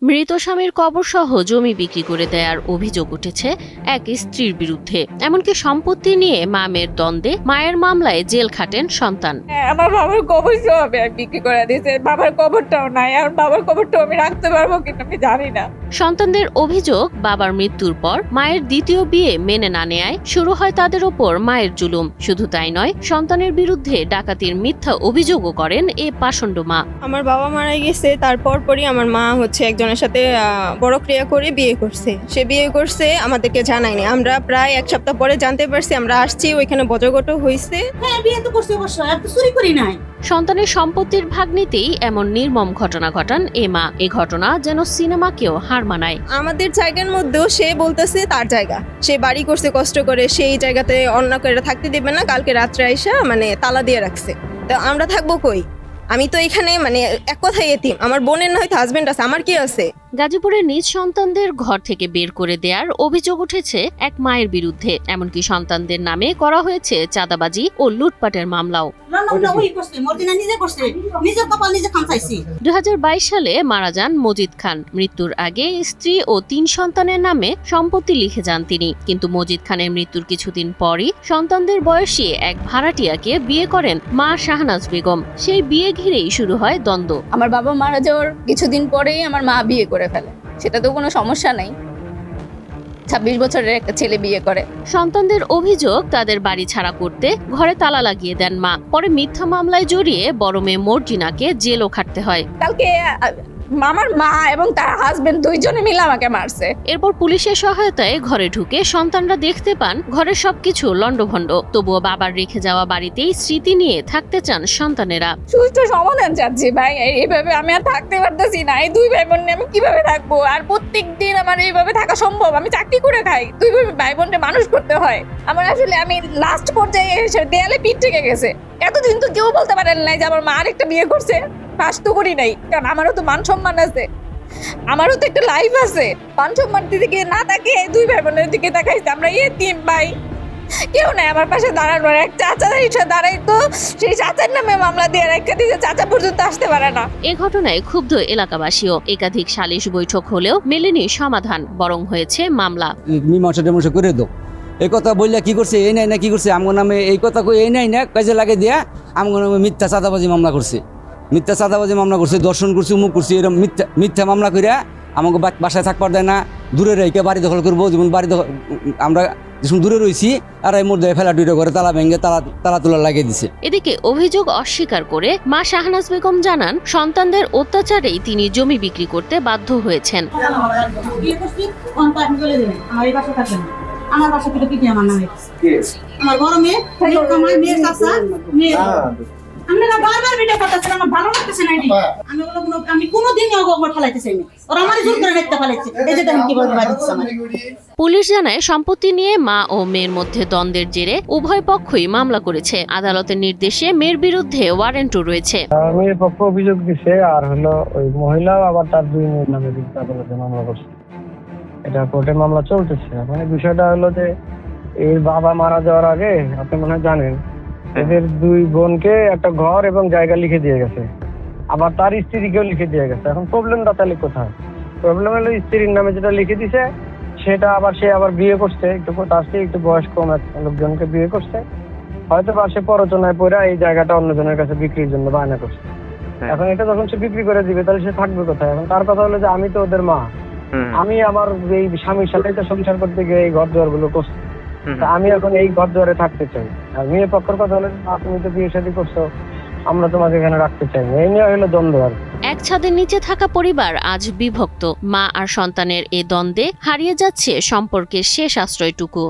মৃত স্বামীর কবরসহ জমি বিক্রি করে দেওয়ার অভিযোগ উঠেছে এক স্ত্রীর বিরুদ্ধে। এমনকি সম্পত্তি নিয়ে মামের দ্বন্দ্বে মায়ের মামলায় জেল খাটেন সন্তান। আমার বাবার কবর সহ বিক্রি করে দিয়েছে, বাবার কবরটাও নাই, আর বাবার কবরটাও আমি রাখতে পারবো কিনা আমি জানি না। সন্তানদের অভিযোগ, বাবার মৃত্যুর পর মায়ের দ্বিতীয় বিয়ে মেনে না নেয়ায় শুরু হয় তাদের ওপর মায়ের জুলুম। শুধু তাই নয়, সন্তানের বিরুদ্ধে ডাকাতির মিথ্যা অভিযোগও করেন এ পাষণ্ড মা। আমার বাবা মারা গেছে, তারপর পরই আমার মা একজনের সাথে বড় ক্রিয়া করে বিয়ে করছে। সে বিয়ে করছে, আমাদেরকে জানায়নি। আমরা প্রায় এক সপ্তাহ পরে জানতে পারছি। আমরা আসছি, ওইখানে বজগট হয়েছে। হ্যাঁ, বিয়ে তো করছে অবশ্য, আর তো চুরি করি নাই। সন্তানের সম্পত্তির ভাগ নিতেই এমন নির্মম ঘটনা ঘটান এ মা। এই ঘটনা যেন সিনেমাকেও হার মানায়। আমাদের জায়গার মধ্যেও সে বলতেছে তার জায়গা, সে বাড়ি করছে কষ্ট করে, সেই জায়গাতে অন্য করে থাকতে দেবে না। কালকে রাত্রে আইসা তালা দিয়ে রাখছে। তো আমরা থাকবো কই? আমি তো এখানে এক কথাই এতিম। আমার বোনের না হয়তো হাজবেন্ড আছে, আমার কি আছে? গাজীপুরে নিজ সন্তানদের ঘর থেকে বের করে দেওয়ার অভিযোগ উঠেছে এক মায়ের বিরুদ্ধে। এমনকি সন্তানদের নামে করা হয়েছে চাঁদাবাজি ও লুটপাটের মামলাও। 2022 সালে মারা যান মজিদ খান। মৃত্যুর আগে স্ত্রী ও 3 সন্তানের নামে সম্পত্তি লিখে যান তিনি। কিন্তু মজিদ খানের মৃত্যুর কিছুদিন পরই সন্তানদের বয়সী এক ভাড়াটিয়াকে বিয়ে করেন মা শাহনাজ বেগম। সেই বিয়ে ঘিরেই শুরু হয় দ্বন্দ্ব। আমার বাবা মারা যাওয়ার কিছুদিন পরেই আমার মা বিয়ে করে ফেলে। সেটা তো কোনো সমস্যা নাই, 26 বছরের একটা ছেলে বিয়ে করে। সন্তানদের অভিযোগ, তাদের বাড়ি ছাড়া করতে ঘরে তালা লাগিয়ে দেন মা। পরে মিথ্যা মামলায় জড়িয়ে বড় মেয়ে মর্জিনাকে জেলও খাটতে হয়। কালকে আমার মা এবং তার হাজবেন্ড দুইজনে মিলে আমাকে মারছে। এরপর পুলিশের সহায়তায় ঘরে ঢুকে সন্তানরা দেখতে পান ঘরের সবকিছু লন্ডভন্ড। তবুও বাবার রেখে যাওয়া বাড়িতেই স্মৃতি নিয়ে থাকতে চান সন্তানেরা। সুষ্ঠু সমাধান চাচ্ছি ভাই। এইভাবে আমি আর থাকতে পারতেছি না। এই 2 ভাই বোন নিয়ে আমি কিভাবে থাকবো? আর প্রত্যেকদিন আমার এইভাবে থাকা সম্ভব? আমি চাকরি করে খাই, 2 ভাই বোনকে মানুষ করতে হয়। আমার আসলে আমি লাস্ট পর্যায়ে এসে দেয়ালে পিঠ থেকে গেছে। এতদিন তো কেউ বলতে পারেন নাই যে আমার মা আরেকটা বিয়ে করছে। পাস তো করি নাই, কারণ আমারও তো মান সম্মান আছে, আমারও তো একটা লাইফ আছে। মান সম্মান দিকে না তাকে 2 ভাই বোনের দিকে তাকাইছে। আমরা এতিম ভাই, কেউ নাই আমার পাশে দাঁড়ানোর। এক চাচা এসে দাঁড়াইতো, সেই চাচার নামে মামলা দিয়ে রেখে দিয়েছে, চাচা পর্যন্ত আসতে পারে না। এ ঘটনায় ক্ষুব্ধ এলাকাবাসীও। একাধিক সালিশ বৈঠক হলেও মেলেনি সমাধান, বরং হয়েছে মামলা। মীমাংসা করে দাও, এই কথা বললে কি করছে, এই নাই না কি করছে আমার নামে, এই কথা কই এই নাই না কাজে লাগে দিয়া আমার নামে মিথ্যা চাঁদাবাজি মামলা করছে, মিথ্যা চাঁদাবাজি মামলা করছে, দর্শন করছে, উমুক করছে, এরকম মিথ্যা মামলা করে আমাকে বাসায় থাকবার দেয় না। দূরে রেখে বাড়ি দখল করবো, যেমন বাড়ি দখল আমরা যেমন দূরে রয়েছি, আর এই মধ্যে ফেলা ডুইটা করে তালা ভেঙে তালা তোলা লাগিয়ে দিছে। এদিকে অভিযোগ অস্বীকার করে মা শাহনাজ বেগম জানান, সন্তানদের অত্যাচারেই তিনি জমি বিক্রি করতে বাধ্য হয়েছেন। আমার বাসা থেকে কি আমার নামে আমার বড় মেয়ে মেয়ের চাচা মেয়ে আমরা বারবার ভিডিও করতেছেন, আমার ভালো লাগতেছে না। আমি কোনোদিনই অগর ফেলাইতে চাইনি, ওরা আমার জোর করে দেখতে ফেলাইছে। এই যে দেখেন কিভাবে বাড়িছে আমার। পুলিশ জানায়, সম্পত্তি নিয়ে মা ও মেয়ের মধ্যে দ্বন্দ্বের জেরে উভয় পক্ষই মামলা করেছে। আদালতের নির্দেশে মেয়ের বিরুদ্ধে ওয়ারেন্টও রয়েছে। মেয়ের পক্ষ অভিযোগ দিছে, আর হলো ওই মহিলাও আবার তার 2 মেয়ের নামে আদালতে মামলা করছে। এটা কোর্টে মামলা চলতেছে। বিষয়টা হলো যে এর বাবা মারা যাওয়ার আগে আপনি মনে হয় জানেন, এদের 2 বোনকে একটা ঘর এবং জায়গা লিখে দিয়ে গেছে, আবার তার স্ত্রীকেও লিখে দিয়ে গেছে। এখন প্রবলেমটা তাহলে কোথায়? প্রবলেম হলো স্ত্রীর নামে যেটা লিখে দিছে সেটা সে আবার বিয়ে করছে, তার চেয়ে একটু বয়স কম এক লোকজনকে বিয়ে করছে। হয়তো বা সে প্ররোচনায় পড়ে এই জায়গাটা অন্যজনের কাছে বিক্রির জন্য বায়না করছে। এখন এটা যখন সে বিক্রি করে দিবে তাহলে সে থাকবে কোথায়? এখন তার কথা হলো যে আমি তো ওদের মা, আমি আমার এই স্বামীর সাথে তো সংসার করতে গিয়ে এই ঘর দুয়ার গুলো করছি, আমি এখন এই ঘর দুয়ারে থাকতে চাই। আর মেয়ে পক্ষের কথা হলো তুমি তো বিয়ে শাদী করছো, আমরা তোমাকে এখানে রাখতে চাই না। এই নিয়ে হলো দ্বন্দ্ব। আর এক ছাদের নিচে থাকা পরিবার আজ বিভক্ত। মা আর সন্তানের এ দ্বন্দ্বে হারিয়ে যাচ্ছে সম্পর্কের শেষ আশ্রয়টুকু।